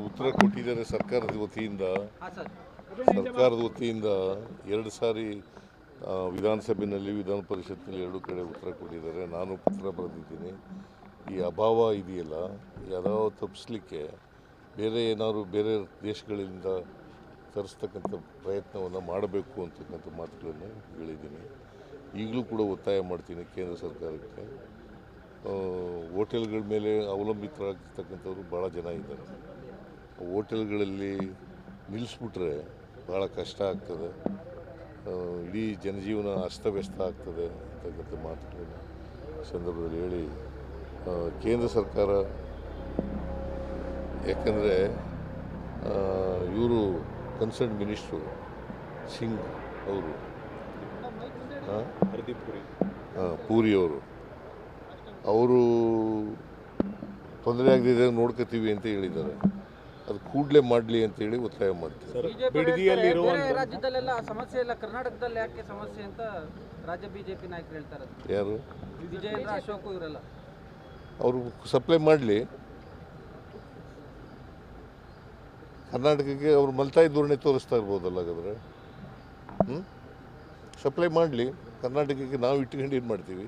ಉತ್ತರ ಕೊಟ್ಟಿದ್ದಾರೆ ಸರ್ಕಾರದ ವತಿಯಿಂದ. ಎರಡು ಸಾರಿ ವಿಧಾನಸಭೆಯಲ್ಲಿ ವಿಧಾನ ಪರಿಷತ್ನಲ್ಲಿ ಎರಡು ಕಡೆ ಉತ್ತರ ಕೊಟ್ಟಿದ್ದಾರೆ. ನಾನು ಪತ್ರ ಬರೆದಿದ್ದೀನಿ. ಈ ಅಭಾವ ಇದೆಯಲ್ಲ, ಈ ಅಭಾವ ತಪ್ಪಿಸ್ಲಿಕ್ಕೆ ಬೇರೆ ದೇಶಗಳಿಂದ ತರಿಸ್ತಕ್ಕಂಥ ಪ್ರಯತ್ನವನ್ನು ಮಾಡಬೇಕು ಅಂತಕ್ಕಂಥ ಮಾತುಗಳನ್ನು ಹೇಳಿದ್ದೀನಿ. ಈಗಲೂ ಕೂಡ ಒತ್ತಾಯ ಮಾಡ್ತೀನಿ ಕೇಂದ್ರ ಸರ್ಕಾರಕ್ಕೆ. ಹೋಟೆಲ್ಗಳ ಮೇಲೆ ಅವಲಂಬಿತರಾಗಿರ್ತಕ್ಕಂಥವ್ರು ಭಾಳ ಜನ ಇದ್ದಾರೆ. ಹೋಟೆಲ್ಗಳಲ್ಲಿ ನಿಲ್ಲಿಸ್ಬಿಟ್ರೆ ಭಾಳ ಕಷ್ಟ ಆಗ್ತದೆ, ಇಡೀ ಜನಜೀವನ ಅಸ್ತವ್ಯಸ್ತ ಆಗ್ತದೆ ಅಂತಕ್ಕಂಥ ಮಾತುಗಳನ್ನು ಸಂದರ್ಭದಲ್ಲಿ ಹೇಳಿ ಕೇಂದ್ರ ಸರ್ಕಾರ, ಯಾಕಂದರೆ ಇವರು ಕನ್ಸರ್ನ್ ಮಿನಿಸ್ಟ್ರು ಸಿಂಗ್ ಅವರು, ಪೂರಿ ಅವರು ತೊಂದರೆ ಆಗದಿದ್ದಾಗ ನೋಡ್ಕೋತೀವಿ ಅಂತ ಹೇಳಿದ್ದಾರೆ. ಅದು ಕೂಡಲೇ ಮಾಡಲಿ ಅಂತೇಳಿ ಒತ್ತಾಯ ಮಾಡ್ತೀವಿ. ರಾಜ್ಯದಲ್ಲೆಲ್ಲ ಸಮಸ್ಯೆ ಇಲ್ಲ, ಕರ್ನಾಟಕದಲ್ಲಿ ಯಾಕೆ ಸಮಸ್ಯೆ ಅಂತ ರಾಜ್ಯ ಬಿಜೆಪಿ ನಾಯಕರು ಹೇಳ್ತಾರೆ. ಯಾರು? ವಿಜಯೇಂದ್ರ, ಅಶೋಕ್ ಇವರೆಲ್ಲ. ಅವರು ಸಪ್ಲೈ ಮಾಡಲಿ, ಕರ್ನಾಟಕಕ್ಕೆ ಅವರು ಮಲ್ತಾಯಿ ಧೋರಣೆ ತೋರಿಸ್ತಾ ಇರ್ಬೋದಲ್ಲ. ಹಾಗಾದರೆ ಸಪ್ಲೈ ಮಾಡಲಿ, ಕರ್ನಾಟಕಕ್ಕೆ ನಾವು ಇಟ್ಕೊಂಡು ಏನು ಮಾಡ್ತೀವಿ.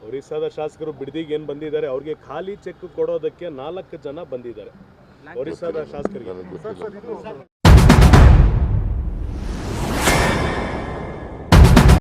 ಒರಿಸ್ಸಾದ ಶಾಸಕರು ಬಿಡದಿಗೆ ಏನು ಬಂದಿದ್ದಾರೆ, ಅವ್ರಿಗೆ ಖಾಲಿ ಚೆಕ್ ಕೊಡೋದಕ್ಕೆ 4 ಜನ ಬಂದಿದ್ದಾರೆ ಒರಿಸ್ಸಾದ ಶಾಸಕರಿಗೆ.